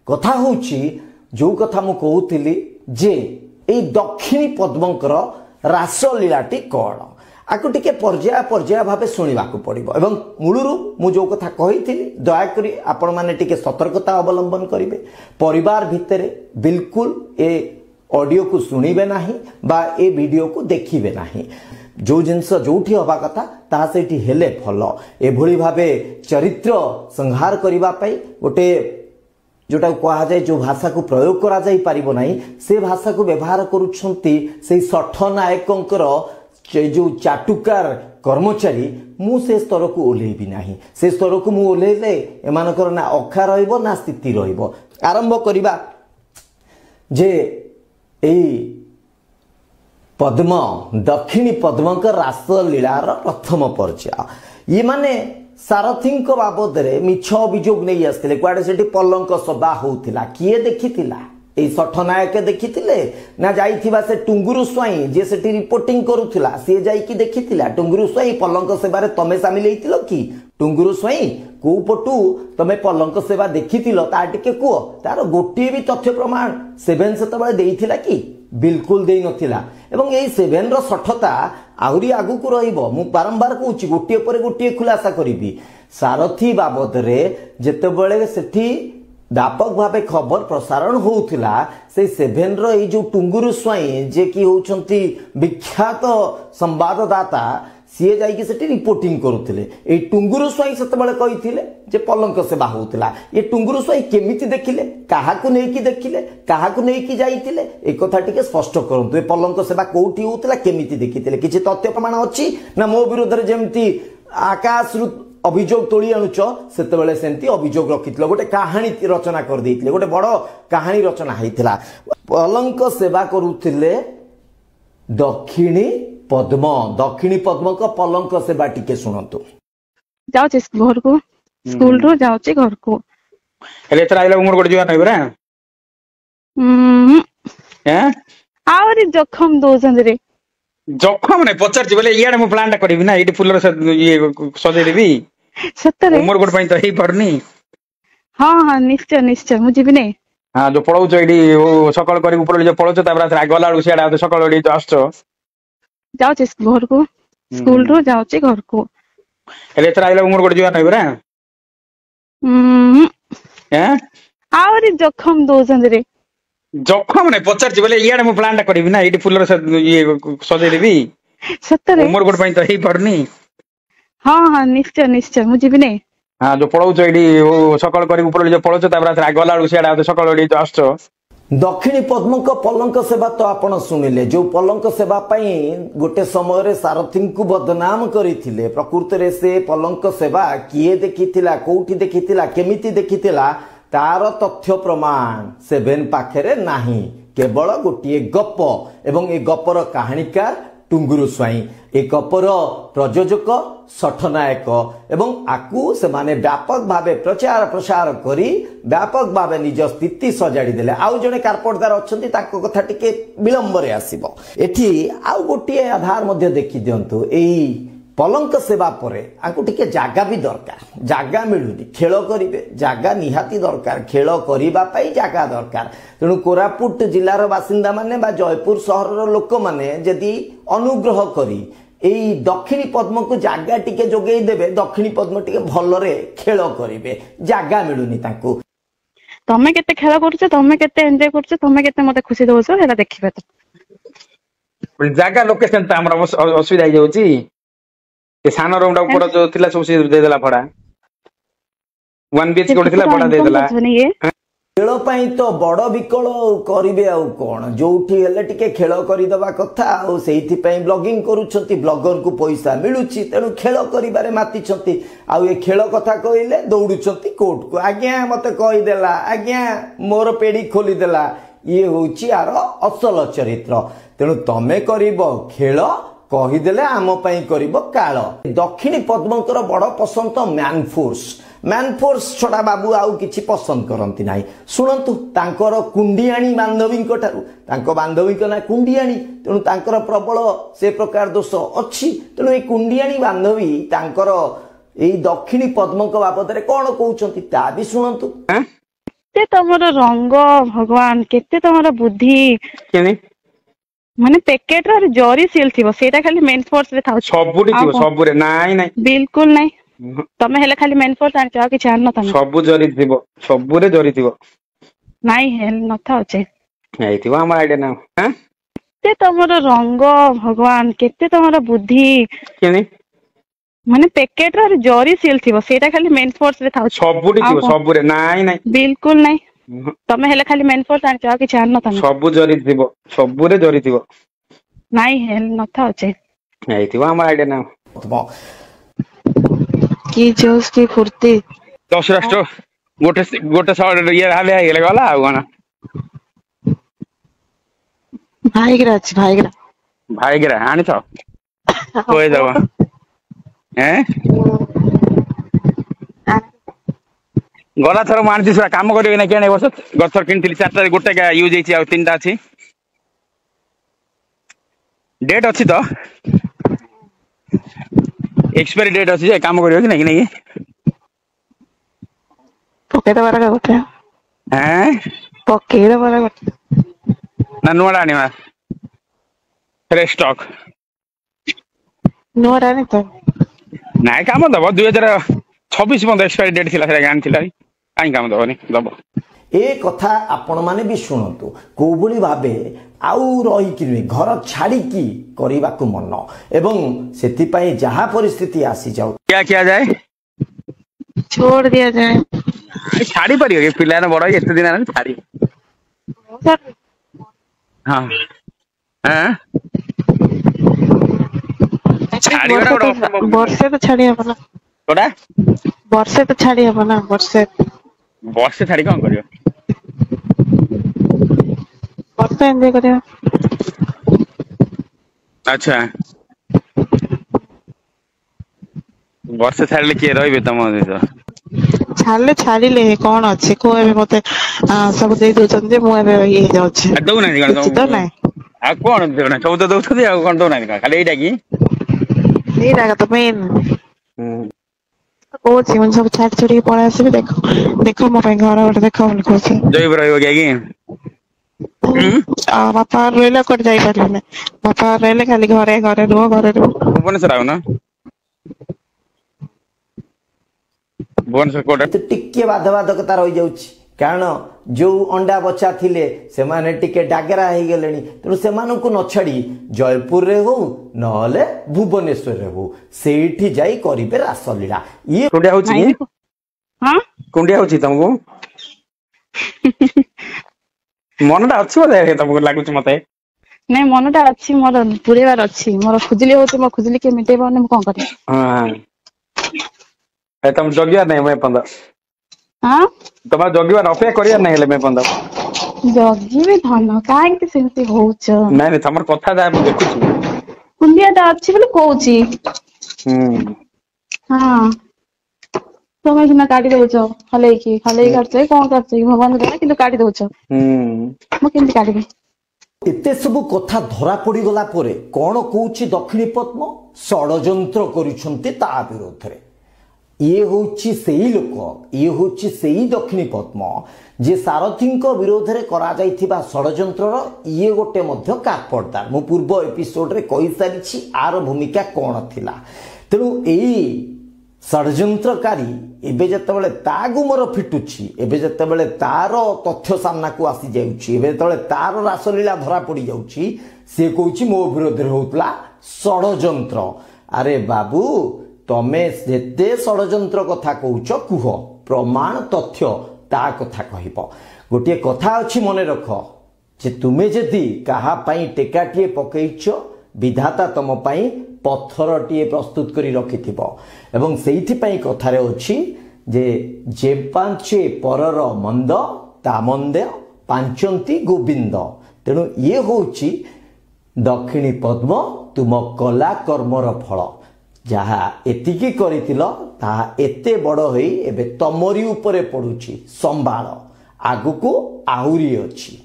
कथा होची जो कथा मु कहूली जे ए दक्षिणी पद्मकर रासलीलाटी कौन आपको टिके पर्याय पर्याय भाव शुणा पड़ो एवं मूलरू मु जो कथा कही दयाकोरी आपण मैंने टिके सतर्कता अवलंबन करेंगे परिवार भितर बिल्कुल ए ऑडियो को सुनिबे नाही बा ए वीडियो को देखिबे नाही जो जिनस जोठी हवा कथा ता सेठी हेले फल एभली भावे चरित्र संहार करिबा पई गोटे जोटा कहा जाए जो भाषा को प्रयोग करा जाई पारिबो नाही से भाषा को व्यवहार करूछंती से सठ नायकंकर जो चाटुकार कर्मचारी मु से स्तर को ओल्हेबी नाही से स्तर को मु ओल्हेले एमानकर ना अखा रहइबो ना स्थिति रहइबो आरंभ करिबा जे एई पद्म दक्षिणी पद्मकर रासलीलार प्रथम पर्याय ये माने सारथी बाबद मिछ अभियोग नहीं आसते कुआडे से पलंक सभा होता किए देखिथिला ए सठ नायक देखिथिले ना जाइथिबा से टुंगुरु स्वाई जे सेठी रिपोर्टिंग करूथिला सी जाइकी देखिथिला टुंगुरु स्वाई पलंक सेवारे तमे शामिल हेतिलो कि टुंगुरु स्वाई को पटु तमे पलंक सेवा देखिथिलो ता टिके को तार गोटे भी तथ्य प्रमाण 7 सेतबे देइथिला कि बिल्कुल दे नथिला एवं एई 7 रो सठता आहुरी आगु को रहिबो मु बारंबार कहूची गोटे पर गोटे खुलासा करिबी सारथी बाबद रे जेतेबेले सेठी व्यापक भाव खबर प्रसारण होउथिला से 7 रो ए जो टुंगुरु स्वाई जे कि होउछंती विख्यात संवाददाता सीए जाइए सेठी रिपोर्टिंग करुथिले ए टुंगुरु स्वाई सेतेबेले कहिथिले जे पलंक सेवा होउथिला ये टुंगुरु स्वाई केमिति देखिले काहाकु नेकी देखिले काहाकु नेकी जाइथिले ए कथा टिके स्पष्ट करंतु ए पलंक सेवा कोठी होउथिला केमिति देखिथिले किछि तथ्य प्रमाण अछि ना मो विरोध रे जेमति आकाश रु अभियोग तोली आणुच सेतेबेले सेमति अभियोग रखिथिलो गोटे कहानी रचना कर देथिले गोटे बड़ कहानी रचना हेतिला पलंक सेवा करुथिले दक्षिणी पद्म को पलंक सेवा टिके सुनंतु जाउचे घर को स्कूल रो जाउचे घर को हेले एथरा आइला उमर गोटे जीवन होइबरा हैं आउरी जखम दोजन रे जखम नै पचार बोले इयाडे मु प्लान करबी ना एटी फुलर ये सजै देबी सत्तरे उमर गोटे पई त हेई परनी हां हां निश्चय निश्चय मु जीबी नै हां जो पळौ छ एडी सकाळ करी ऊपर जो पळौ छ ताबरा गला सियाडा आते सकाळ एडी जो आछो जाउचे घर को स्कूल रो जाउचे घर को हेले एथरा आइला उमर गोटे जीवन होइबरा हैं आउरी जखम दोजन रे जखम नै पचार बोले इयाडे मु प्लान करबी ना एटी फुलर ये सजै देबी सत्तरे उमर गोटे पई त हेई परनी हां हां निश्चय निश्चय मु जीबी नै हां जो पळौ छ एडी सकाळ करी ऊपर जो पळौ छ ताबरा गला सियाडा आते सकाळ एडी जो आछो दक्षिणी पद्म को पलंक सेवा तो आपण सुनिले जो पलंक सेवा पाई गोटे समय रे सारथी को बदनाम करिथिले प्रकृत रे से पलंक सेवा किए देखिथिला कोठी देखिथिला केमिति देखिथिला तार तथ्य प्रमाण 7 पाखरे नाही केवल गोटे गप एवं ए गपर कहानीकार टुंगुरु स्वाई ए गपर प्रयोजक सठनायक एवं आकु से माने व्यापक भावे प्रचार प्रसार करी व्यापक भावे निज स्थिति सजाड़ी देले आउ जने कारपोटदार अछंती ताको कथा टिके विलंब रे आसीबो एठी आउ गोटे आधार मध्ये देखि दियंतु एई पलंक सेवा परे आकु टिके जागा भी दरकार जागा मिलुनी खेल करिवे जागा निहाती दरकार खेल करिबा पई जागा दरकार तेणु कोरापुट जिल्लार बासिंदा माने बा जयपुर सहरर लोक माने यदि अनुग्रह करी एई दक्षिणी पद्म को जागा टिके जोगेई देबे दक्षिणी पद्म टिके भलरे खेल करिवे जागा मिलुनी ताकू तमे केते खेल करछ तमे केते एन्जॉय करछ तमे केते मते खुशी दोछ हेला देखिबे तो जागा लोकेशन त हमरा असुविधा हो जाउची ए सानो रूम ऊपर जो थिला सब से दे देला भड़ा 1 बीएच कोड थिला भड़ा दे देला खेल पाई तो बड़ विकल करिवे आ कोन जोठी हेले टिके खेल करि दबा कथा आ सेहिथि पई ब्लॉगिंग करूछंती ब्लॉगर को पैसा मिलुची तेनु खेल करिबारे माती छंती आ ए खेल कथा कहिले दौडुछंती कोर्ट को आज्ञा मते कहि देला आज्ञा मोर पेडी खोली देला ये होची आर असल चरित्र तेनु तमे करिवो खेल कहीदेले आम करिबो काल दक्षिणी पद्मकर बड़ पसंद तो मैन फोर्स छड़ा बाबू आउ किछि पसंद करंती नाही सुनंतु तांकर कुंडियाणी बांधवी ठारू बांधवी ना कुंडियाणी तेणु तांकर प्रबल से प्रकार दोष अच्छी तेणु ए कुंडियाणी बांधवी तांकर ए दक्षिणी पद्मक बाबद रे कोन कहउचंती ता भी सुनंतु କେତେ ତମର ରଙ୍ଗ ଭଗବାନ କେତେ ତମର ବୁଦ୍ଧି କେନି ମାନେ ପ୍ୟାକେଟ ର ଜରି ସିଲ୍ ଥିବ ସେଇଟା ଖାଲି ମେନ୍ ଫୋର୍ସ ରେ ଥାଉଛି ସବୁଠି ଆଉ ଥିବ କଣ? ସବୁରେ ନାଇଁ ନାଇଁ ବିଲକୁଲ ନାଇଁ ତମେ ହେଲେ ଖାଲି ମେନ୍ ଫୋର୍ସ ଆଣିଛ ଆଉ କିଛି ଆଣିନ ତମେ ସବୁ ଜରି ଥିବ ସବୁରେ ଜରି ଥିବ ନାଇଁ ହେଲେ ନଥାଉଛି ହେଇଥିବ ଆମ ଆଇଡିଆ ନା ଆଁ କେତେ ତମର ରଙ୍ଗ ଭଗବାନ କେତେ ତମର ବୁଦ୍ଧି କେନି ମାନେ ପ୍ୟାକେଟ ର ଜରି ସିଲ୍ ଥିବ ସେଇଟା ଖାଲି ମେନ୍ ଫୋର୍ସ ରେ ଥାଉଛି ସବୁଠି ଆଉ ଥିବ କଣ? ସବୁରେ ନାଇଁ ନାଇଁ ବିଲକୁଲ ନାଇଁ ତମେ ହେଲେ ଖାଲି ମେନ୍ ଫୋର୍ସ ଆଣିଛ ଆଉ କିଛି ଆଣିନ ତମେ ସବୁ ଜରି ଥିବ ସବୁରେ ଜରି ଥିବ ନାଇଁ ହେଲେ ନଥାଉଛି ହେଇଥିବ ଆମ ଆଇଡିଆ ନା କି ଜୋସ୍ କି ଫୁର୍ତ୍ତି 10 ରାଷ୍ଟ୍ର ଗୋଟେ ଗୋଟେ ଇଏ ହାଲିଆ ହେଇଗଲେ ଗଲା ଆଉ କଣ ଭାଇଗିରା ଅଛି ଭାଇଗିରା ଭାଇଗିରା ଆଣିଛ ଖୁଏଇଦବ ଏଁ ଗଲା ଥର ମୁଁ ଆଣିଛି ସେଟା କାମ କରିବି ନା କିଣେ ବର୍ଷ ଗଥର କିଣିଥିଲି 4ଟା ଗୋଟେ ୟୁଜ ହେଇଛି ଆଉ 3ଟା ଅଛି ଡେଟ୍ ଅଛି ତ ଏକ୍ସପାୟରୀ ଡେଟ୍ ଅଛି ଯେ କାମ କରିବ କି ନାଇଁ ନାଇଁ ପକେଇଦବାର ଗୋଟେ ଆଁ ପକେଇଦବାର ଗୋଟେ ନା ନୂଆଟା ଆଣିବା ଫ୍ରେଶ ଷ୍ଟକ୍ ନୂଆଟା ଆଣି ତ ନାଇଁ କାମ ଦବ 2026 ପର୍ଯ୍ୟନ୍ତ ଏକ୍ସପାୟରୀ ଡେଟ୍ ଥିଲା ସେଟା ଆଣିଥିଲା କାହିଁ କାମ ଦବନି ଦବ ଏ କଥା ଆପଣମାନେ ବି ଶୁଣନ୍ତୁ କୋଉଭଳି ଭାବେ ଆଉ ରହିକି ନୁହେଁ ଘର ଛାଡ଼ିକି କରିବାକୁ ମନ ଏବଂ ସେଥିପାଇଁ ଯାହା ପରିସ୍ଥିତି ଆସିଯାଉ କିଆ ଯାଏ छोड़ दिया जाए ଛାଡି ପାରିବ କି ପିଲାମାନେ ବଡ ହେଇ ଏତେ ଦିନ ହେଲାଣି ଛାଡି ହଁ ଆଁ ଛାଡିବାଟା ଗୋଟେ ଅସମ୍ଭବ ଜିନିଷ वर्षे तो छाड़ी हब ना କୋଉଟା वर्षे तो छाड़ी हब ना वर्षे ବର୍ଷେ ଛାଡି କଣ କରିବ वर्षे एंजॉय करिया ଆଚ୍ଛା ବର୍ଷେ ଛାଡିଲେ କିଏ ରହିବେ ତମ ସହିତ ଛାଡିଲେ ଛାଡିଲେ କଣ ଅଛି କୋଉ ଏବେ ମତେ ସବୁ ଦେଇ ଦଉଛନ୍ତି ଯେ ମୁଁ ଏବେ ଇଏ ହେଇଯାଉଛି ଆଉ ଦଉନାହାନ୍ତି କଣ କିଛି ତ ନାଇଁ ଆଉ କଣ ଦେଉନାହାନ୍ତି ସବୁ ତ ଦଉଛନ୍ତି ଆଉ କଣ ଦଉନାହାନ୍ତି କଣ ଖାଲି ଏଇଟା କି ଏଇଟା ତ ମେନ୍ ହୁଁ କହୁଛି ମୁଁ ସବୁ ଛାଡି ଛୁଡିକି ପଳେଇ ଆସିବି ଦେଖ ଦେଖ ମୋ ପାଇଁ ଘର ଗୋଟେ ଦେଖ ବୋଲି କହୁଛି ଜୟପୁର ରହିବ କି ଆଜ୍ଞା ଆଉ ବାପା ରହିଲେ କୁଆଡେ ଯାଇପାରିବନି ବାପା ରହିଲେ ଖାଲି ଘରେ ଘରେ ରୁହ ଭୁବନେଶ୍ୱର ଆଉନ ଭୁବନେଶ୍ୱର କୋଉଟା ଟିକେ ବାଧବାଧକତା ରହିଯାଉଛି କାରଣ ଯୋଉ ଅଣ୍ଡା ବଛା ଥିଲେ ସେମାନେ ଟିକେ ଡାଗେରା ହେଇଗଲେଣି ତେଣୁ ସେମାନଙ୍କୁ ନ ଛାଡି ଜୟପୁରରେ ହଉ ନହେଲେ ଭୁବନେଶ୍ୱରରେ ହଉ ସେଇଠି ଯାଇ କରିବେ ରାସଲୀଳା ଇଏ କୁଣ୍ଡିଆ ହଉଛି କି ହଁ କୁଣ୍ଡିଆ ହଉଛି ତମକୁ ମନଟା ଅଛି ବୋଧେ ତମକୁ ଲାଗୁଛି ମତେ ନାଇଁ ମନଟା ଅଛି ମୋର ପୁରେଇବାର ଅଛି ମୋର ଖୁଜିଲି ହଉଛି ମୋ ଖୁଜିଲି କିଏ ମିଟେଇ ପାରୁନି ମୁଁ କଣ କରିବି ହଁ ତମେ ଜଗିବାର ନାହିଁ ମୁଁ ଏପର୍ଯ୍ୟନ୍ତ ହଁ ତମେ ଜଗିବାର ଅପେକ୍ଷା କରିବାର ନାହିଁ ହେଲେ ମୁଁ ଏପର୍ଯ୍ୟନ୍ତ ଜଗିବି ଧନ କାହିଁକି ସେମିତି ହଉଛ ନାଇଁ ନାଇଁ ତମର କଥା ଯାହା ମୁଁ ଦେଖୁଛି କୁଣ୍ଡିଆ ଟା ଅଛି ବୋଲି କହୁଛି ହୁଁ ହଁ ତମେ ସିନା କାଟି ଦଉଛ ହଲେଇକି କାଟୁଛ କଣ କାଟୁଛ କି ଭଗବାନ ଦେ କିନ୍ତୁ କାଟି ଦଉଛ ହୁଁ ମୁଁ କେମିତି କାଟିବି ଏତେ ସବୁ କଥା ଧରା ପଡିଗଲା ପରେ କଣ କହୁଛି ଦକ୍ଷିଣୀ ପଦ୍ମ ଷଡଯନ୍ତ୍ର କରୁଛନ୍ତି ତା ବିରୋଧରେ ଇଏ ହଉଛି ସେଇ ଲୋକ ଇଏ ହଉଛି ସେଇ ଦକ୍ଷିଣୀ ପଦ୍ମ ଯେ ସାରଥୀଙ୍କ ବିରୋଧରେ କରାଯାଇଥିବା ଷଡଯନ୍ତ୍ରର ଇଏ ଗୋଟେ ମଧ୍ୟ କାପଡଦାର ମୁଁ ପୂର୍ବ ଏପିସୋଡରେ କହିସାରିଛି ଆର ଭୂମିକା କଣ ଥିଲା ତେଣୁ ଏଇ ଷଡଯନ୍ତ୍ରକାରୀ ଏବେ ଯେତେବେଳେ ତା ଗୁମର ଫିଟୁଛି ଏବେ ଯେତେବେଳେ ତାର ତଥ୍ୟ ସାମ୍ନାକୁ ଆସି ଯାଉଛି ଏବେ ଯେତେବେଳେ ତାର ରାସଲୀଳା ଧରା ପଡି ଯାଉଛି ସେ କହୁଛି ମୋ ବିରୋଧରେ ହଉଥିଲା ଷଡଯନ୍ତ୍ର ଆରେ ବାବୁ ତମେ ଯେତେ ଷଡଯନ୍ତ୍ର କଥା କହୁଛ କୁହ ପ୍ରମାଣ ତଥ୍ୟ ତା କଥା କହିବ ଗୋଟିଏ କଥା ଅଛି ମନେ ରଖ ଯେ ତୁମେ ଯଦି କାହା ପାଇଁ ଟେକାଟିଏ ପକେଇଛ ବିଧାତା ତମ ପାଇଁ ପଥରଟିଏ ପ୍ରସ୍ତୁତ କରି ରଖିଥିବ ଏବଂ ସେଇଥିପାଇଁ କଥାରେ ଅଛି ଯେ ପାଞ୍ଚେ ପରର ମନ୍ଦ ତା ମନ୍ଦ ପାଞ୍ଚନ୍ତି ଗୋବିନ୍ଦ ତେଣୁ ଇଏ ହଉଛି ଦକ୍ଷିଣୀ ପଦ୍ମ ତୁମ କଲା କର୍ମର ଫଳ ଯାହା ଏତିକି କରିଥିଲ ତାହା ଏତେ ବଡ଼ ହୋଇ ଏବେ ତମରି ଉପରେ ପଡୁଛି ସମ୍ଭାଳ ଆଗକୁ ଆହୁରି ଅଛି।